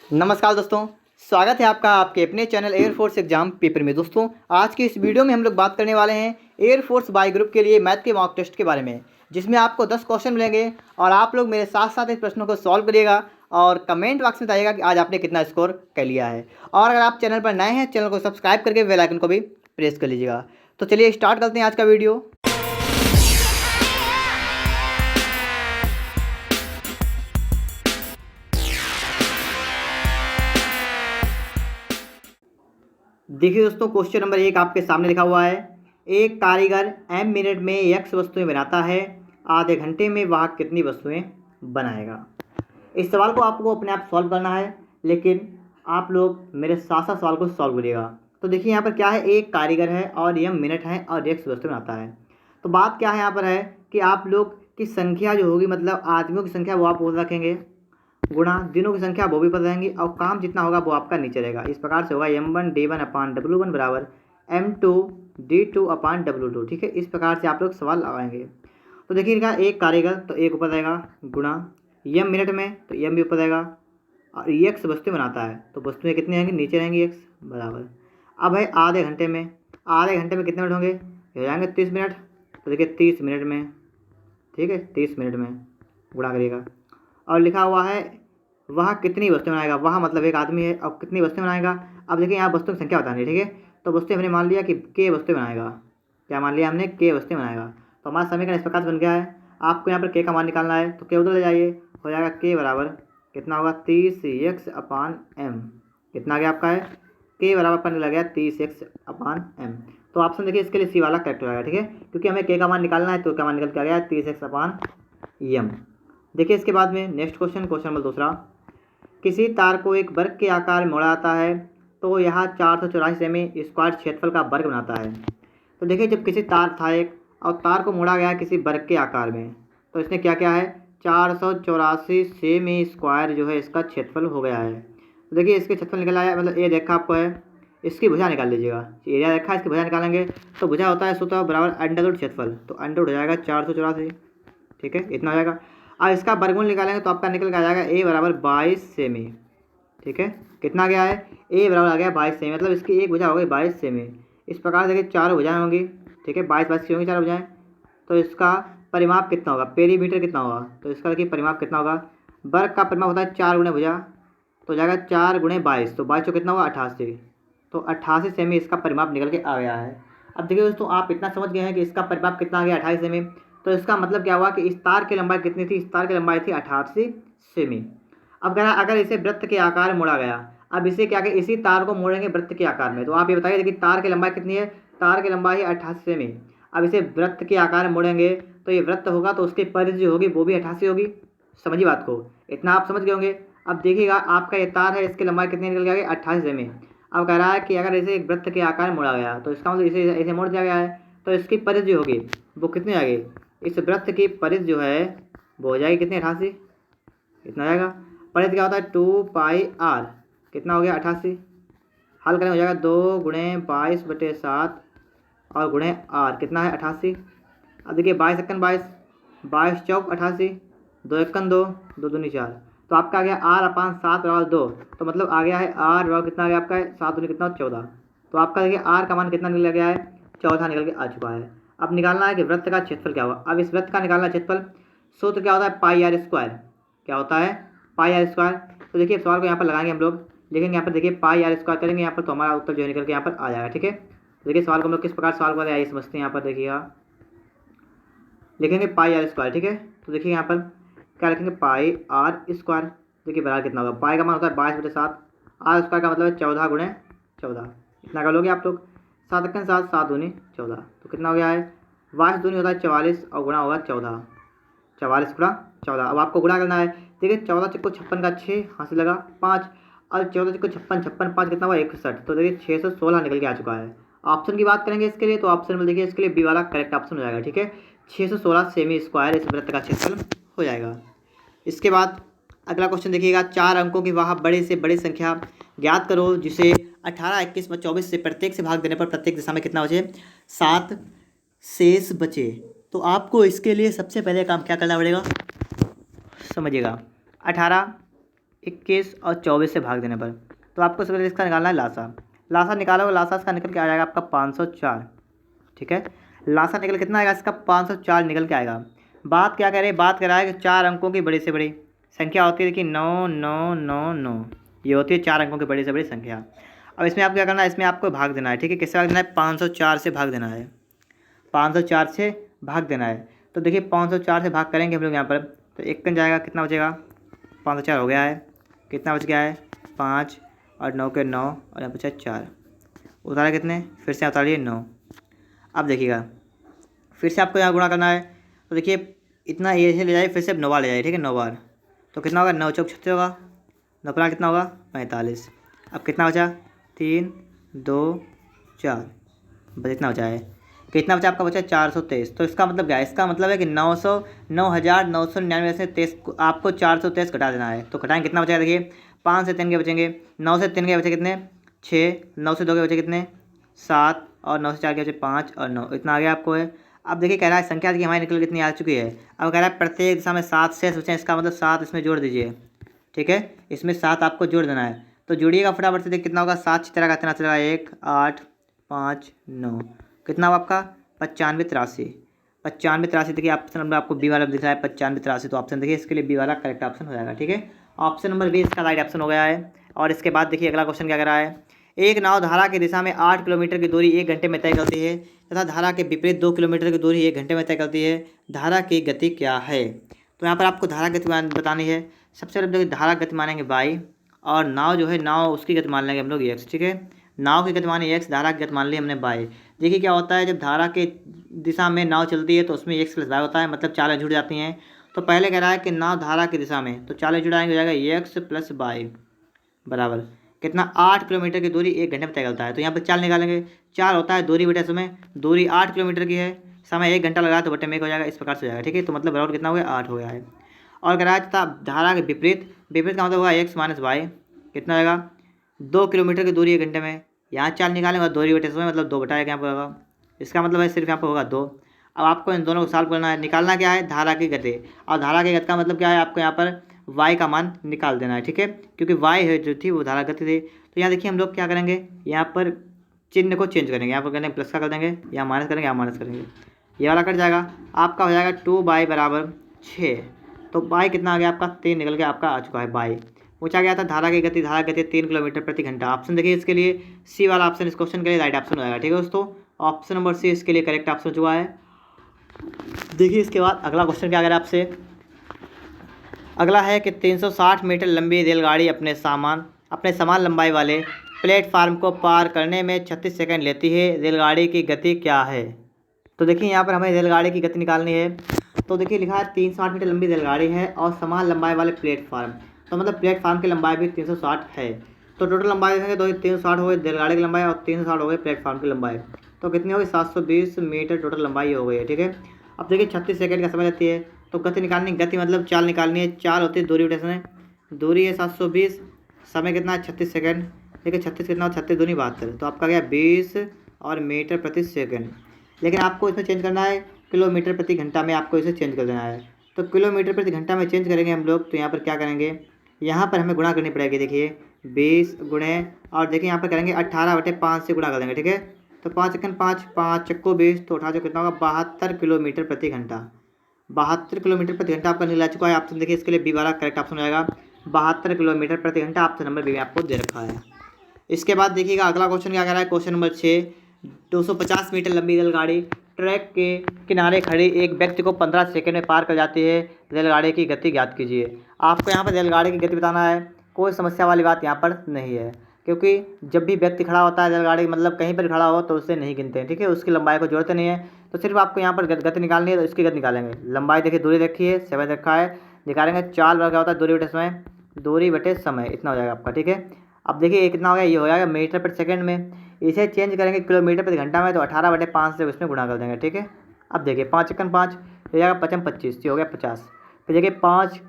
नमस्कार दोस्तों, स्वागत है आपका आपके अपने चैनल एयरफोर्स एग्जाम पेपर में। दोस्तों, आज की इस वीडियो में हम लोग बात करने वाले हैं एयरफोर्स बाई ग्रुप के लिए मैथ के मॉक टेस्ट के बारे में, जिसमें आपको 10 क्वेश्चन मिलेंगे और आप लोग मेरे साथ साथ इस प्रश्नों को सॉल्व करिएगा और कमेंट बॉक्स में बताइएगा कि आज आपने कितना स्कोर कर लिया है। और अगर आप चैनल पर नए हैं, चैनल को सब्सक्राइब करके बेल आइकन को भी प्रेस कर लीजिएगा। तो चलिए स्टार्ट करते हैं आज का वीडियो। देखिए दोस्तों, क्वेश्चन नंबर 1 आपके सामने लिखा हुआ है। एक कारीगर m मिनट में x वस्तुएं बनाता है, आधे घंटे में वह कितनी वस्तुएं बनाएगा। इस सवाल को आपको अपने आप सॉल्व करना है, लेकिन आप लोग मेरे साथ साथ सवाल को सॉल्व करिएगा। तो देखिए यहाँ पर क्या है, एक कारीगर है और m मिनट है और x वस्तुएं बनाता है। तो बात क्या है यहाँ पर है कि आप लोग की संख्या जो होगी, मतलब आदमियों की संख्या वो आप बोल रखेंगे, गुणा दिनों की संख्या वो भी पता रहेंगी और काम जितना होगा वो आपका नीचे रहेगा। इस प्रकार से होगा m1d1/w1 बराबर m2d2/w2। ठीक है, इस प्रकार से आप लोग सवाल लगाएंगे। तो देखिए इनका एक कारीगर तो एक ऊपर रहेगा, गुणा m मिनट में तो m भी ऊपर रहेगा, और x वस्तुएं बनाता है तो वस्तुएं कितनी रहेंगी, नीचे रहेंगी x बराबर। अब है आधे घंटे में कितने मिनट होंगे, हो जाएंगे 30 मिनट। तो देखिए 30 मिनट में, ठीक है 30 मिनट में गुणा करिएगा। और लिखा हुआ है वह कितनी वस्तुएं बनाएगा। वह मतलब एक आदमी है और कितनी वस्तुएं बनाएगा। अब देखिए यहाँ वस्तुओं की संख्या बतानी है, ठीक है। तो वस्तुएं हमने मान लिया कि के वस्तुएं बनाएगा। क्या मान लिया हमने, के वस्तुएं बनाएगा। तो हमारा समीकरण इस प्रकार से बन गया है। आपको यहाँ पर के का मान निकालना है तो के उधर ले जाइए, हो जाएगा के बराबर कितना होगा 30x/m। कितना आ गया आपका है, के बराबर पर लग गया 30x/m। तो ऑप्शन देखिए इसके लिए सी वाला करेक्ट हो जाएगा, ठीक है, क्योंकि हमें के का मान निकालना है। तो क्या मान निकल के आ गया 30x/m। देखिए इसके बाद में नेक्स्ट क्वेश्चन नंबर 2। किसी तार को एक वर्ग के आकार में मोड़ा जाता है तो यह 484 सेमी स्क्वायर क्षेत्रफल का वर्ग बनाता है। तो देखिए जब किसी तार था एक और तार को मोड़ा गया किसी वर्ग के आकार में, तो इसने क्या क्या है 484 सेमी स्क्वायर जो है इसका क्षेत्रफल हो गया है। तो देखिए इसके क्षेत्रफल निकल आया, मतलब ये देखा आपको है, इसकी भुजा निकाल लीजिएगा। एरिया देखा, इसकी भुजा निकालेंगे तो भुजा होता है सूत्र बराबर अंडर क्षेत्रफल, तो अंडर हो जाएगा 484। ठीक है, इतना हो जाएगा। अब इसका वर्गमूल निकालेंगे तो आपका निकल के आ जाएगा a बराबर 22 सेमी। ठीक है, कितना गया है, a बराबर आ गया 22 सेमी, मतलब इसकी एक भुजा हो गई 22 सेमी। इस प्रकार से देखिए चार भुजाएं होंगी, ठीक है 22 की होंगी चार भुजाएं। तो इसका परिमाप कितना होगा, पेरीमीटर कितना होगा, तो इसका देखिए परिमाप कितना होगा। वर्ग का परिमाप होता है 4 गुणे भुजा, तो जाएगा 4 गुणे 22, तो 22 कितना होगा 88। तो 88 सेमी इसका परिमाप निकल के आ गया है। अब देखिए दोस्तों, आप इतना समझ गए हैं कि इसका परिमाप कितना आ गया 28 सेमी। तो इसका मतलब क्या हुआ कि इस तार की लंबाई कितनी थी, इस तार की लंबाई थी 88 सेमी। अब कह रहा अगर इसे वृत्त के आकार में मोड़ा गया, अब इसे क्या करें, इसी तार को मोड़ेंगे वृत्त के आकार में। तो आप ये बताइए, देखिए तार की लंबाई कितनी है, तार की लंबाई है 88 सेमी। अब इसे वृत्त के आकार में मोड़ेंगे तो ये वृत्त होगा, तो उसकी परिधि जो होगी वो भी 88 होगी। समझिए बात को, इतना आप समझ गए होंगे। अब देखिएगा आपका ये तार है, इसकी लंबाई कितनी निकल गई 88 सेमी। अब कह रहा है कि अगर इसे एक वृत्त के आकार में मोड़ा गया, तो इसका मतलब इसे मोड़ दिया गया है, तो इसकी परिधि जो होगी वो कितनी आ गई, इस वृत्त की परिधि जो है वो हो जाएगी कितनी 88। इतना आएगा। परिधि क्या होता है 2πr, कितना हो गया 88। हल करें हो जाएगा 2 गुणे 22/7 और गुणे r, कितना है 88। अब देखिए 22 एकन 22, 22 चौक 88, 2 एकन 2, 2 दूनी 4। तो आपका आ गया r/7 बराबर 2। तो मतलब आ गया है r बराबर कितना आ गया आपका है 7 दूनी कितना 14। तो आपका देखिए r का मान कितना निकल गया है 14 निकल के आ चुका है। अब निकालना है कि वृत्त का क्षेत्रफल क्या होगा। अब इस वृत्त का निकालना क्षेत्रफल, सूत्र क्या होता है πr²। क्या होता है πr²। तो देखिए सवाल को यहाँ पर लगाएंगे हम लोग, लिखेंगे यहाँ पर देखिए πr² करेंगे यहाँ पर, तो हमारा उत्तर जो है निकल के यहाँ पर आ जाएगा। ठीक है, तो देखिए सवाल को हम लोग किस प्रकार सवाल करें आइए समझते हैं। यहाँ पर देखिएगा लिखेंगे πr²। ठीक है, तो देखिए यहाँ पर क्या लिखेंगे πr²। देखिए बराबर कितना होगा, पाई का मान होता है 22/7, r² का मतलब है 14 गुणे 14। इतना कर लोगे आप लोग, 7 एकन 7, 7 दूनी 14, तो कितना हो गया है 22 दूनी होता है 44 और गुणा होगा 14, 44 गुणा 14। अब आपको गुणा करना है। देखिए 14 चक्को 56 का 6 हाथ से लगा 5, और 14 चक्को 56, 56 5 कितना हुआ 61। तो देखिए 616 निकल के आ चुका है। ऑप्शन की बात करेंगे इसके लिए, तो ऑप्शन में देखिए इसके लिए बी वाला करेक्ट ऑप्शन हो जाएगा। ठीक है, 616 सेमी स्क्वायर इस वृत्त का क्षेत्रफल हो जाएगा। इसके बाद अगला क्वेश्चन देखिएगा, 4 अंकों की वह बड़े से बड़ी संख्या ज्ञात करो जिसे 18, 21 व 24 से प्रत्येक से भाग देने पर प्रत्येक दिशा में कितना बचे, 7 शेष बचे। तो आपको इसके लिए सबसे पहले काम क्या करना पड़ेगा, समझिएगा। 18, 21 और 24 से भाग देने पर। तो आपको सबसे पहले इसका निकालना है लासा। लासा निकालोगे, लासा इसका निकल के आ जाएगा आपका 504। ठीक है, लासा निकल कितना आएगा इसका 504 निकल के आएगा। बात क्या करें, बात करा है कि 4 अंकों की बड़ी से बड़ी संख्या होती है, देखिए 9 9 9 9, ये होती है 4 अंकों की बड़ी से बड़ी संख्या। अब इसमें आप क्या करना है, इसमें आपको भाग देना है। ठीक है, किससे भाग देना है, 504 से भाग देना है, 504 से भाग देना है। तो देखिए 504 से भाग करेंगे हम लोग यहाँ पर, तो 1 कन जाएगा, कितना बचेगा, 504 हो गया है, कितना बच गया है 5 और 9 के 9 और यहाँ बचा 4, उतारा कितने, फिर से उतारिए 9। अब देखिएगा फिर से आपको यहाँ गुणा करना है, तो देखिए इतना ये से ले जाइए, फिर से 9 बार ले जाइए। ठीक है, 9 बार, तो कितना होगा, 9 चौक 36 होगा, 9 पंजा कितना होगा 45। अब कितना बचा, 3 2 4, बस इतना बचा है। कितना बचा आपका, बचा 423। तो इसका मतलब क्या है, इसका मतलब है कि 9,999 से 23 आपको 423 घटा देना है। तो घटाएं, कितना बचेगा, देखिए 5 से 3 के बचेंगे, 9 से 3 के बचे कितने 6, 9 से 2 के बचे कितने 7 और 9 से 4 के बचे 5 और 9, इतना आ गया आपको है। अब देखिए कह रहा है संख्या देखिए हमारी निकल कितनी आ चुकी है। अब कह रहा है प्रत्येक दिशा में 7 शेष बचे, इसका मतलब 7 इसमें जोड़ दीजिए। ठीक है, इसमें 7 आपको जोड़ देना है, तो जोड़िएगा फटाफट से, देखिए कितना होगा, 7 चित्रा का कितना चलेगा, 1 8 5 9, कितना हुआ आपका 95 83। 95 83, देखिए ऑप्शन नंबर आपको बी वाला दिख रहा है 95 83, तो ऑप्शन देखिए इसके लिए बी वाला करेक्ट ऑप्शन हो जाएगा। ठीक है, ऑप्शन नंबर बी इसका राइट ऑप्शन हो गया है। और इसके बाद देखिए अगला क्वेश्चन क्या कर रहा है, एक नाव धारा की दिशा में 8 किलोमीटर की दूरी 1 घंटे में तय करती है तथा धारा के विपरीत 2 किलोमीटर की दूरी 1 घंटे में तय करती है, धारा की गति क्या है। तो यहाँ पर आपको धारा गति बतानी है। सबसे पहले देखिए धारा गति मानेंगे बाई, और नाव जो है नाव उसकी गति मान लेंगे हम लोग एक्स। ठीक है, नाव की गति मानी एक्स, धारा की गति मान ली हमने बाई। देखिए क्या होता है, जब धारा के दिशा में नाव चलती है तो उसमें एक्स प्लस वाई होता है, मतलब चालें जुड़ जाती हैं। तो पहले कह रहा है कि नाव धारा की दिशा में, तो चालें जुड़ाएंगे, हो जाएगा एक्स प्लस वाई बराबर कितना 8 किलोमीटर की दूरी 1 घंटे में तय करता है। तो यहाँ पर चाल निकालेंगे, चाल होता है दूरी बटे समय, दूरी 8 किलोमीटर की है, समय 1 घंटा लगा तो बटे में 1 हो जाएगा, इस प्रकार से हो जाएगा। ठीक है, तो मतलब बराबर कितना हो गया 8 हो गया है। और कह रहा है तथा धारा के विपरीत, विपरीत का मतलब होगा एक्स माइनस वाई, कितना होगा 2 किलोमीटर की दूरी 1 घंटे में। यहाँ चाल निकालेंगे और दूरी बटे समय मतलब 2 बटा 1 यहाँ पर होगा, इसका मतलब है सिर्फ यहाँ पर होगा 2। अब आपको इन दोनों को सॉल्व करना है, निकालना क्या है, धारा की गति। और धारा की गति का मतलब क्या है, आपको यहाँ पर y का मान निकाल देना है। ठीक है, क्योंकि y है जो थी वो धारा गति थी। तो यहाँ देखिए हम लोग क्या करेंगे, यहाँ पर चिन्ह को चेंज करेंगे, यहाँ पर करेंगे प्लस का कर देंगे, यहाँ माइनस करेंगे, यहाँ माइनस करेंगे, ये वाला कट जाएगा, आपका हो जाएगा 2y बराबर 6। तो y कितना आ गया आपका 3 निकल के आपका आ चुका है y। पूछा गया था धारा की गति, धारा गति 3 किलोमीटर प्रति घंटा। ऑप्शन देखिए इसके लिए सी वाला ऑप्शन इस क्वेश्चन के लिए राइट ऑप्शन हो जाएगा। ठीक है दोस्तों, ऑप्शन नंबर सी इसके लिए करेक्ट ऑप्शन हो चुका है। देखिए इसके बाद अगला क्वेश्चन क्या करें आपसे, अगला है कि 360 मीटर लंबी रेलगाड़ी अपने समान लंबाई वाले प्लेटफार्म को पार करने में 36 सेकंड लेती है, रेलगाड़ी की गति क्या है। तो देखिए यहाँ पर हमें रेलगाड़ी की गति निकालनी है। तो देखिए लिखा है 360 मीटर लंबी रेलगाड़ी है और समान लंबाई वाले प्लेटफार्म, तो मतलब प्लेटफार्म की लंबाई भी 360 है। तो टोटल लंबाई देखेंगे तो 360 हो गई रेलगाड़ी की लंबाई और 360 हो गई प्लेटफार्म की लंबाई, तो कितनी होगी 720 मीटर टोटल लंबाई हो गई है। ठीक है, अब देखिए 36 सेकंड का समय लेती है, तो गति निकालनी, गति मतलब चाल निकालनी है। चाल होती है दूरी बटे समय, दूरी है 720, समय कितना है 36 सेकंड। देखिए 36 कितना हो 36 दूनी 72, तो आपका गया 20 और मीटर प्रति सेकंड। लेकिन आपको इसमें चेंज करना है किलोमीटर प्रति घंटा में, आपको इसे चेंज कर देना है। तो किलोमीटर प्रति घंटा में चेंज करेंगे हम लोग, तो यहाँ पर क्या करेंगे, यहाँ पर हमें गुणा करनी पड़ेगी। देखिए 20 गुणे, और देखिए यहाँ पर करेंगे 18/5 से गुणा कर देंगे। ठीक है, तो 5 एकन 5, 5 चक्को 20, तो 18 कितना होगा 72 किलोमीटर प्रति घंटा। 72 किलोमीटर प्रति घंटा आपका निकल चुका है। ऑप्शन देखिए इसके लिए बी वाला करेक्ट ऑप्शन हो जाएगा, 72 किलोमीटर प्रति घंटा। ऑप्शन नंबर बी में आपको दे रखा है। इसके बाद देखिएगा अगला क्वेश्चन क्या कह रहा है, क्वेश्चन नंबर 6, 250 मीटर लंबी रेलगाड़ी ट्रैक के किनारे खड़ी एक व्यक्ति को 15 सेकंड में पार कर जाती है, रेलगाड़ी की गति ज्ञात कीजिए। आपको यहाँ पर रेलगाड़ी की गति बताना है, कोई समस्या वाली बात यहाँ पर नहीं है, क्योंकि जब भी व्यक्ति खड़ा होता है रेलगाड़ी मतलब कहीं पर खड़ा हो तो उससे नहीं गिनते हैं। ठीक है, उसकी लंबाई को जोड़ते नहीं है, तो सिर्फ आपको यहाँ पर गति निकालनी है, तो इसकी गति निकालेंगे। लंबाई देखिए दूरी देखिए 7 रखा है, निकालेंगे चाल वर्ग क्या होता है दूरी बटे समय, दूरी बटे समय इतना हो जाएगा आपका। ठीक है, अब देखिए ये कितना हो गया, ये हो जाएगा मीटर प्रति सेकंड में, इसे चेंज करेंगे किलोमीटर प्रति घंटा में, तो 18/5 से उसमें गुणा कर देंगे। ठीक है, अब देखिए 5 एकन 5 हो जाएगा 5 25, ये हो गया 50। फिर देखिए 5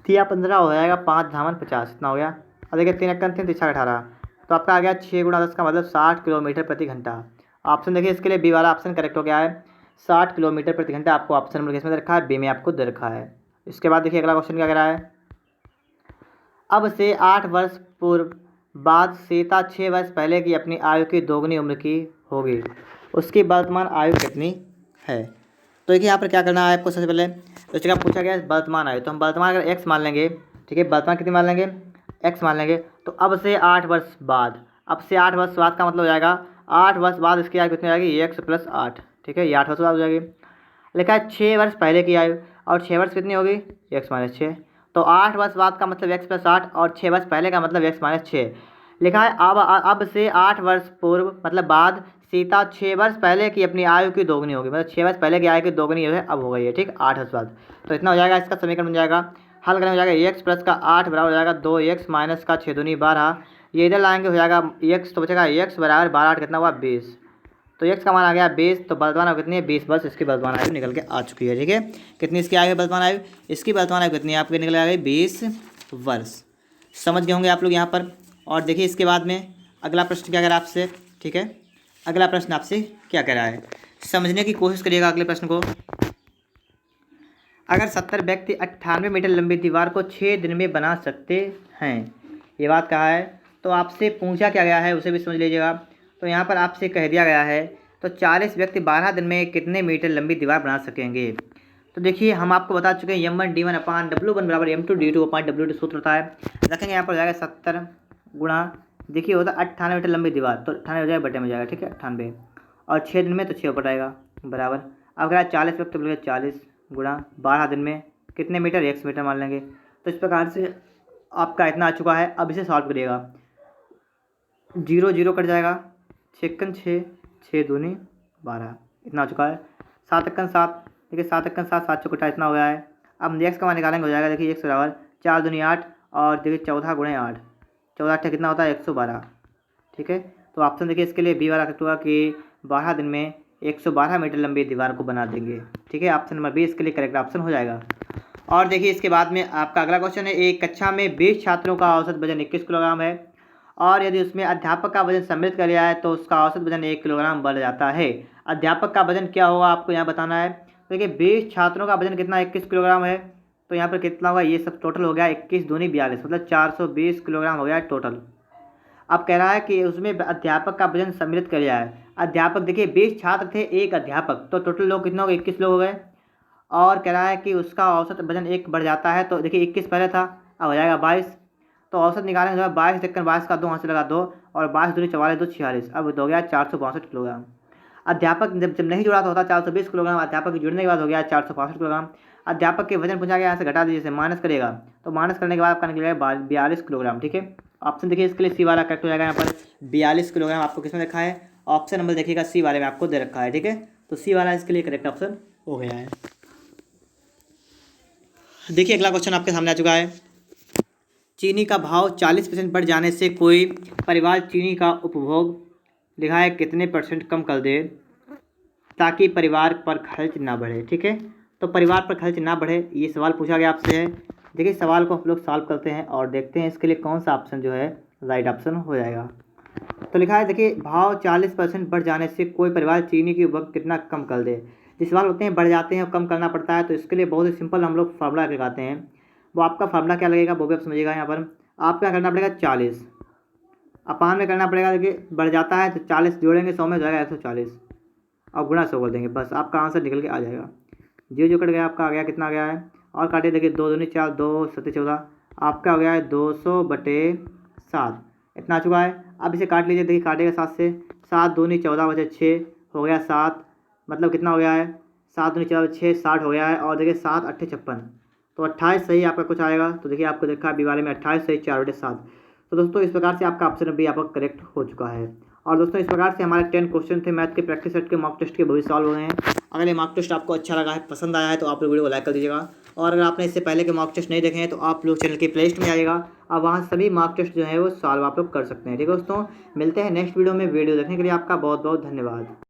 तिया 15 हो जाएगा, 5 धामन 50 इतना हो गया। अब देखिए 3 एकन 3 तिरछा 18, तो आपका आ गया 6 गुणा 10 का मतलब 60 किलोमीटर प्रति घंटा। ऑप्शन देखिए इसके लिए बी वाला ऑप्शन करेक्ट हो गया है, 60 किलोमीटर प्रति घंटा आपको ऑप्शन नंबर किसमें दे रखा है, बी में आपको दे रखा है। इसके बाद देखिए अगला क्वेश्चन क्या कह रहा है, अब से 8 वर्ष पूर्व बाद सीता 6 वर्ष पहले की अपनी आयु की दोगुनी उम्र की होगी। उसकी वर्तमान आयु कितनी है? तो देखिए यहाँ पर क्या करना है आपको। सबसे पहले तो जगह पूछा गया है वर्तमान आयु, तो हम वर्तमान अगर x मान लेंगे, ठीक है, वर्तमान कितनी मान लेंगे, x मान लेंगे। तो अब से 8 वर्ष बाद, अब से 8 वर्ष बाद का मतलब हो जाएगा 8 वर्ष बाद इसकी आयु कितनी हो जाएगी, x + 8, ठीक है, ये 8 वर्ष बाद हो जाएगी। लिखा है 6 वर्ष पहले की आयु, और 6 वर्ष कितनी होगी, x - 6। तो 8 वर्ष बाद का मतलब x + 8 और 6 वर्ष पहले का मतलब x - 6। लिखा है अब से 8 वर्ष पूर्व मतलब बाद सीता 6 वर्ष पहले की अपनी आयु की दोगुनी होगी, मतलब 6 वर्ष पहले की आयु की दोगुनी जो है अब हो गई है, ठीक, 8 वर्ष बाद। तो इतना हो जाएगा, इसका समीकरण बन जाएगा, हल करने हो जाएगा x + 8 बराबर हो जाएगा 2x - 6 दूनी 12। ये इधर लाएंगे हो जाएगा x, तो बचेगा x बराबर 12 8 कितना हुआ 20। तो x का मान आ गया 20। तो वर्तमान आयु कितनी है, 20 वर्ष इसकी वर्तमान आयु निकल के आ चुकी है, ठीक है। कितनी इसकी आयु है वर्तमान आयु, इसकी वर्तमान आयु कितनी है आपकी निकल आ गई 20 वर्ष। समझ गए होंगे आप लोग यहाँ पर। और देखिए इसके बाद में अगला प्रश्न क्या कह रहा है आपसे, ठीक है, अगला प्रश्न आपसे क्या कह रहा है, समझने की कोशिश करिएगा अगले प्रश्न को। अगर 70 व्यक्ति 98 मीटर लंबी दीवार को 6 दिन में बना सकते हैं, ये बात कहा है, तो आपसे पूछा क्या गया है उसे भी समझ लीजिएगा। तो यहाँ पर आपसे कह दिया गया है तो 40 व्यक्ति 12 दिन में कितने मीटर लंबी दीवार बना सकेंगे। तो देखिए हम आपको बता चुके हैं m1d1/w1 बराबर m2d2/w2 सूत्र होता है। रखेंगे यहाँ पर हो जाएगा 70 गुणा, देखिए होता है 98 मीटर लंबी दीवार, तो 98 हो जाएगा बटे में जाएगा, ठीक है, 98, और 6 दिन में तो 6 ऊपर आएगा बराबर। अब अगर 40 व्यक्ति बोलेंगे 40 गुणा 12 दिन में कितने मीटर, x मीटर मान लेंगे। तो इस प्रकार से आपका इतना आ चुका है। अब इसे सॉल्व करिएगा, 0 0 कट जाएगा, 6 6 6 दूनी 12, इतना आ चुका है। 7 1 7, देखिए 7 1 7 7 चौकटा इतना हो गया है। अब x का मान निकालेंगे हो जाएगा, देखिए x बराबर 4 दूनी 8 और देखिए 14 गुणे 8, 14 8 कितना होता है 112, ठीक है। तो ऑप्शन देखिए इसके लिए बी वाला कट हुआ कि 12 दिन में 112 मीटर लंबी दीवार को बना देंगे, ठीक है। ऑप्शन नंबर बी इसके लिए करेक्ट ऑप्शन हो जाएगा। और देखिए इसके बाद में आपका अगला क्वेश्चन है, एक कक्षा में 20 छात्रों का औसत वजन 21 किलोग्राम है और यदि उसमें अध्यापक का वजन सम्मिलित कर लिया है तो उसका औसत वजन 1 किलोग्राम बढ़ जाता है। अध्यापक का वजन क्या होगा आपको यहाँ बताना है। तो देखिए 20 छात्रों का वजन कितना 21 किलोग्राम है, तो यहाँ पर कितना होगा, ये सब टोटल हो गया 21 दूनी 42, मतलब 420 किलोग्राम हो गया टोटल। अब कह रहा है कि उसमें अध्यापक का वजन सम्मिलित कर लिया है। अध्यापक देखिए 20 छात्र थे, एक अध्यापक, तो टोटल लोग कितना हो गए 21 लोग हो गए। और कह रहा है कि उसका औसत वजन 1 बढ़ जाता है, तो देखिए 21 पहले था, अब हो जाएगा 22। तो औसत निकालेंगे 22 देखकर 22 का 2 हाथ से लगा 2 और 22 दूनी 44 2 46, अब हो गया 462 किलोग्राम। अध्यापक जब नहीं जुड़ा तो होता 420 किलोग्राम, अध्यापक के जुड़ने के बाद हो गया 465 किलोग्राम। अध्यापक के वजन पूछा गया, यहाँ से घटा दीजिए, जैसे माइनस करेगा तो माइनस करने के बाद आपका निकलेगा 42 किलोग्राम, ठीक है। ऑप्शन देखिए इसके लिए सी वाला करेक्ट हो जाएगा। यहाँ पर 42 किलोग्राम आपको किसमें रखा है, ऑप्शन नंबर देखिएगा सी वाले में आपको दे रखा है, ठीक है। तो सी वाला इसके लिए करेक्ट ऑप्शन हो गया है। देखिए अगला क्वेश्चन आपके सामने आ चुका है, चीनी का भाव 40% बढ़ जाने से कोई परिवार चीनी का उपभोग लिखा है कितने % कम कर दे ताकि परिवार पर खर्च ना बढ़े, ठीक है। तो परिवार पर खर्च ना बढ़े ये सवाल पूछा गया आपसे है। देखिए सवाल को हम लोग सॉल्व करते हैं और देखते हैं इसके लिए कौन सा ऑप्शन जो है राइट ऑप्शन हो जाएगा। तो लिखा है देखिए भाव 40% बढ़ जाने से कोई परिवार चीनी की उपभोग कितना कम कर दे। जिस सवाल होते हैं बढ़ जाते हैं और कम करना पड़ता है, तो इसके लिए बहुत ही सिंपल हम लोग फार्मूला लगाते हैं। वो आपका फार्मूला क्या लगेगा वो भी आप समझिएगा। यहाँ पर आपको क्या करना पड़ेगा, 40 अपान में करना पड़ेगा। देखिए बढ़ जाता है तो 40 जोड़ेंगे 100 में हो जाएगा 140 और गुणा 100 कर देंगे, बस आपका आंसर निकल के आ जाएगा। जो कट गया आपका आ गया, कितना आ गया है और काटे देखिए 2 दूनी 4 2 7 14, आपका हो गया है 200/7, इतना आ चुका है। अब इसे काट लीजिए, देखिए काटेगा 7 से, 7 दूनी 14 बचे 6 हो गया 7, मतलब कितना हो गया है 7 दूनी 14 6 60 हो गया है। और देखिए 7 8 56, तो 28 सही आपका कुछ आएगा। तो देखिए आपको देखा बी वाले में 28 सही 4/7। तो दोस्तों इस प्रकार से आपका ऑप्शन बी आपका करेक्ट हो चुका है। और दोस्तों इस प्रकार से हमारे 10 क्वेश्चन थे मैथ के प्रैक्टिस सेट के मॉक टेस्ट के, वो भी सॉल्व हो गए हैं। अगर ये मॉक टेस्ट आपको अच्छा लगा है, पसंद आया है, तो आप लोग वीडियो को लाइक कर दीजिएगा। और अगर आपने इससे पहले के मॉक टेस्ट नहीं देखे हैं तो आप लोग चैनल की प्लेलिस्ट में आइएगा और वहाँ सभी मॉक टेस्ट जो है वो सॉल्व आप लोग कर सकते हैं, ठीक है दोस्तों। मिलते हैं नेक्स्ट वीडियो में। वीडियो देखने के लिए आपका बहुत बहुत धन्यवाद।